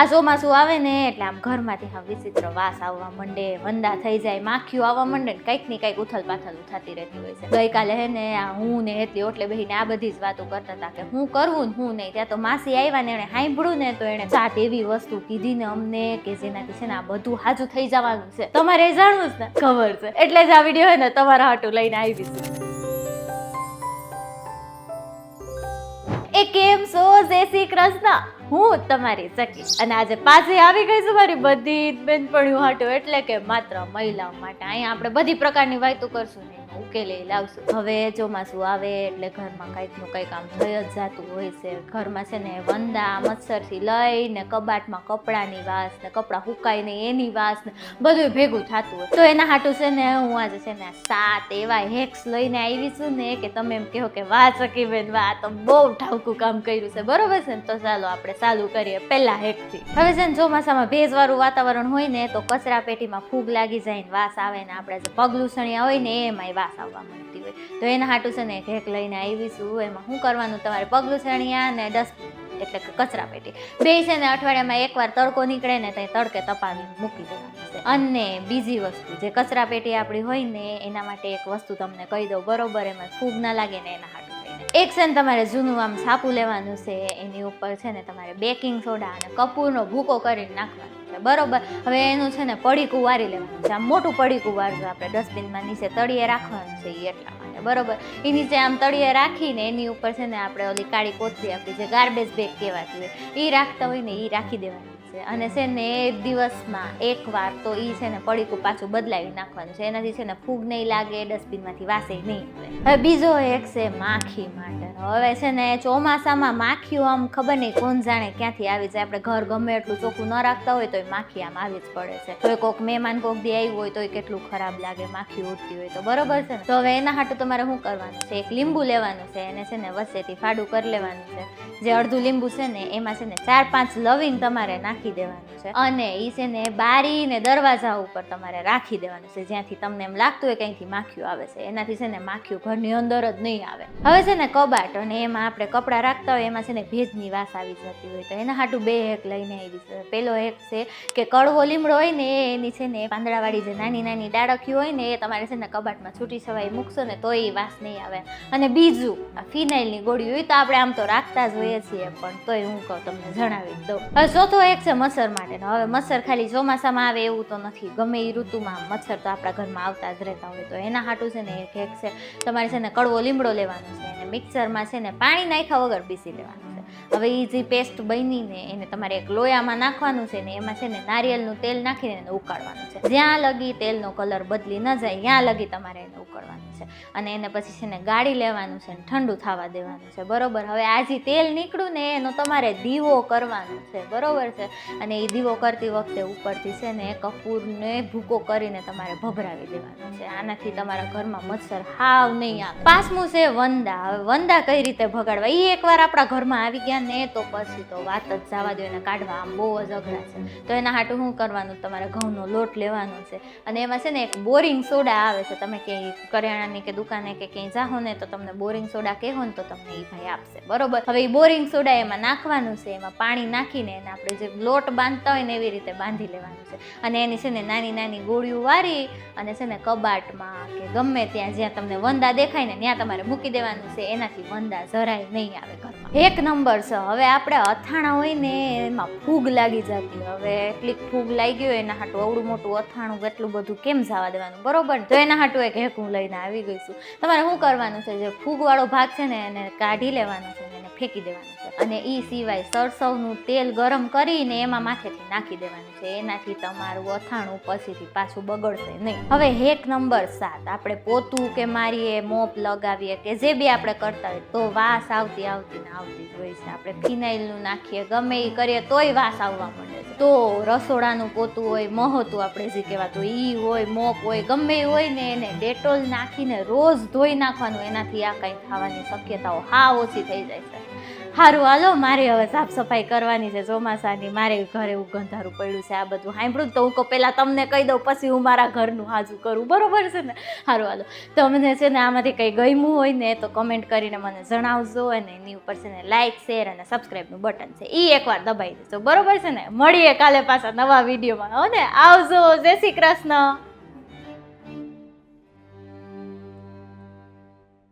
આ ચોમાસું આવે ને એટલે આમ ઘરમાંથી હા વિચિત્ર વાસ આવવા માંડે, વંદા થઈ જાય, માખીઓ આવવા માંડે ને કંઈક ની કંઈક ઉથલ પાથલ થતી રહેતી હોય છે. ગઈકાલે હે ને હું ને હેતલી ઓટલે બેહીને આ બધી જ વાતો કરતા હતા કે હું કરવું ને હું નહીં. ત્યાં તો માસી આવ્યા ને એને સાંભળ્યું ને તો એને 7 એવી વસ્તુ કીધી ને અમને કે જેનાથી છે ને આ બધું હાજુ થઈ જવાનું છે. તમારે જાણવું જ ને ખબર છે એટલે જ આ વિડીયો હે ને તમારા હાટું લઈને આવી છું. એ કેમ છો? જય શ્રી કૃષ્ણ. હું તમારી સખી અને આજે પાછી આવી ગઈ છું મારી બધી બેનપણીઓ હાટું, એટલે કે માત્ર મહિલાઓ માટે. અહીંયા આપણે બધી પ્રકારની વાતો કરશું ને ઉકેલી લાવશું. હવે ચોમાસું આવે એટલે ઘરમાં કંઈક નું કંઈક આમ થઈ જ જતું હોય છે. ઘરમાં છે ને વંદા મચ્છરથી લઈને કબાટમાં કપડાની વાસ ને કપડાં હુકાય ને એની વાસ ને બધું ભેગું થતું હોય. તો એના હાટું છે ને હું આજે છે ને 7 એવા હેક્સ લઈને આવી છું ને કે તમે એમ કહો કે વાહ સખી બેન વાહ, તો બહુ ઠાવકું કામ કર્યું છે. બરોબર છે ને? તો ચાલો આપણે ચાલુ કરીએ પહેલા હેકથી. હવે છે ને ચોમાસામાં ભેજવાળું વાતાવરણ હોય ને તો કચરા પેટીમાં ફૂગ લાગી જાય ને વાસ આવે ને આપણે જે પગલુસણિયા હોય ને એમાંય વાસ આવવા માંડતી હોય. તો એના હાટું છે ને એક હેક લઈને આવીશું. એમાં શું કરવાનું, તમારે પગલુસણિયા ને ડસ્ટબિન એટલે કે કચરા પેટી બે છે ને અઠવાડિયામાં એકવાર તડકો નીકળે ને ત્યાં તડકે તપાવી મૂકી દેવાનું છે. અને બીજી વસ્તુ જે કચરા પેટી આપણી હોય ને એના માટે એક વસ્તુ તમને કહી દઉં, બરોબર? એમાં ફૂગ ના લાગે ને એના હાટું એક છે ને તમારે જૂનું આમ છાપું લેવાનું છે, એની ઉપર છે ને તમારે બેકિંગ સોડા અને કપૂરનો ભૂકો કરીને નાખવાનો છે, બરોબર? હવે એનું છે ને પડીકું વારી લેવાનું છે. આમ મોટું પડીકું વારજો આપણે ડસ્ટબિનમાં નીચે તળિયે રાખવાનું છે એ એટલા માટે, બરોબર? એ નીચે આમ તળિયે રાખીને એની ઉપર છે ને આપણે ઓલી કાળી કોથળી આપણી જે ગાર્બેજ બેગ કહેવાતી હોય એ રાખતા હોય ને એ રાખી દેવાની. અને છે ને એક દિવસમાં એકવાર તો એ છે ને પડીકું પાછું બદલાવી નાખવાનું છે. એનાથી છે ને ફૂગ નહીં લાગે, ડસ્ટબિનમાંથી વાસે નહીં આવે. હવે બીજો એક છે માખી માટે. હવે છે ને ચોમાસામાં માખીઓ આમ ખબર નહીં કોણ જાણે ક્યાંથી આવી જાય. આપણે ઘર ગમે એટલું ચોખ્ખું ન રાખતા હોય તો માખી આમ આવી જ પડે છે. હવે કોઈક મહેમાન કોઈક દી આવ્યું હોય તો કેટલું ખરાબ લાગે માખી ઉડતી હોય તો, બરોબર છે ને? તો હવે એના હાટું તમારે શું કરવાનું છે, એક લીંબુ લેવાનું છે, એને છે ને વચ્ચેથી ફાડું કરી લેવાનું છે. જે અડધું લીંબુ છે ને એમાં છે ને 4-5 લવિંગ તમારે નાખી દેવાનું છે અને એ છે ને બારી ને દરવાજા ઉપર તમારે રાખી દેવાનું છે, જ્યાંથી તમને એમ લાગતું હોય ક્યાંયથી માખીઓ આવે છે. એનાથી છે ને માખીઓ ઘરની અંદર જ નહીં આવે. હવે છે ને કબાટ અને એમાં આપણે કપડાં રાખતા હોય એમાં છે ને ભેજની વાસ આવી જતી હોય તો એના હાટું 2 હેક લઈને આવી છે. પેલો હેક છે કે કડવો લીમડો હોય ને એની છે ને પાંદડાવાળી જે નાની નાની ડાળખીઓ હોય ને એ તમારે છે ને કબાટમાં છૂટી છવાઈ મૂકશો ને તો એ વાસ નહીં આવે. અને બીજું આ ફિનાઇલની ગોળી હોય તો આપણે આમ તો રાખતા જ હોઈએ છીએ, પણ તોય હું કહું તમને જણાવી દઉં. હવે ચોથો એક છે મચ્છર માટે. હવે મચ્છર ખાલી ચોમાસામાં આવે એવું તો નથી, ગમે એ ઋતુમાં મચ્છર તો આપણા ઘરમાં આવતા જ રહેતા હોય. તો એના હાટું છે ને એક છે તમારે છે ને કડવો લીમડો લેવાનો છે અને મિક્સરમાં છે ને પાણી નાખ્યા વગર પીસી લેવાનું છે. હવે એ જે પેસ્ટ બની ને એને તમારે એક લોયામાં નાખવાનું છે ને એમાં છે ને નારિયેળનું તેલ નાખીને એને ઉકાળવાનું છે. જ્યાં લગી તેલનો કલર બદલી ન જાય ત્યાં લગી તમારે એને ઉકાળવાનું છે અને એને પછી છે ને ગાળી લેવાનું છે ને ઠંડુ થવા દેવાનું છે, બરોબર? હવે આ જે તેલ નીકળ્યું ને એનો તમારે દીવો કરવાનો છે, બરોબર છે? અને એ દીવો કરતી વખતે ઉપરથી છે ને કપૂરને ભૂકો કરીને તમારે ભભરાવી દેવાનો છે. આનાથી તમારા ઘરમાં મચ્છર હાવ નહીં આવે. 5મું છે વંદા. હવે વંદા કઈ રીતે ભગાડવા, એ એકવાર આપણા ઘરમાં આવી ગયા ને તો પછી તો વાત જ જવા દો, એને કાઢવા આમ બહુ જ અઘરા છે. તો એના હાટું શું કરવાનું, તમારે ઘઉંનો લોટ લેવાનો છે અને એમાં છે ને એક બોરિંગ સોડા આવે છે. તમે ક્યાંય કરિયાણાની કે દુકાને કે ક્યાંય જાઓ ને તો તમને બોરિંગ સોડા કહેવો ને તો તમને એ ભાઈ આપશે, બરોબર? હવે એ બોરિંગ સોડા એમાં નાખવાનું છે. એમાં પાણી નાખીને એને આપણે જે લોટ બાંધતા હોય ને એવી રીતે બાંધી લેવાનું છે અને એની છે ને નાની નાની ગોળીઓ વારી અને છે ને કબાટમાં કે ગમે ત્યાં જ્યાં તમને વંદા દેખાય ને ત્યાં તમારે મૂકી દેવાનું છે. એનાથી વંદા જરાય નહીં આવે ઘરમાં. 1 નંબર છે. હવે આપણે અથાણા હોય ને એમાં ફૂગ લાગી જતી. હવે એટલી ફૂગ લાગી હોય એના હાટું અવડું મોટું અથાણું એટલું બધું કેમ જવા દેવાનું, બરોબર? તો એના હાટું એક હેક હું લઈને આવી ગઈ છું. તમારે શું કરવાનું છે, જે ફૂગવાળો ભાગ છે ને એને કાઢી લેવાનો છે અને એને ફેંકી દેવાનું છે અને એ સિવાય સરસવનું તેલ ગરમ કરીને એમાં માથેથી નાખી દેવાનું છે. એનાથી તમારું અથાણું પછીથી પાછું બગડશે નહીં. હવે હેક નંબર 7. આપણે પોતું કે મારીએ, મોપ લગાવીએ કે જે બી આપણે કરતા હોય તો વાસ આવતી જ હોય છે. આપણે ફિનાઇલનું નાખીએ ગમે એ કરીએ તોય વાસ આવવા માંડે છે. તો રસોડાનું પોતું હોય, મહોતું આપણે જે કહેવાતું ઈ હોય, મોપ હોય, ગમે એ હોય ને એને ડેટોલ નાખીને રોજ ધોઈ નાખવાનું. એનાથી આ કંઈ થવાની શક્યતાઓ હાવ ઓછી થઈ જાય છે. સારું હાલો, મારે હવે સાફ સફાઈ કરવાની છે ચોમાસાની. મારે ઘરે એવું ગંધારું પડ્યું છે. આ બધું સાંભળું તો હું પહેલાં તમને કહી દઉં, પછી હું મારા ઘરનું હાજુ કરું. બરોબર છે ને? સારું હાલો, તમને છે ને આમાંથી કંઈ ગમ્યું હોય ને તો કમેન્ટ કરીને મને જણાવજો, અને એની ઉપર છે ને લાઇક, શેર અને સબસ્ક્રાઈબનું બટન છે એ એકવાર દબાઈ દેજો. બરોબર છે ને? મળીએ કાલે પાછા નવા વિડીયોમાં. હો ને? આવજો. જય શ્રી કૃષ્ણ.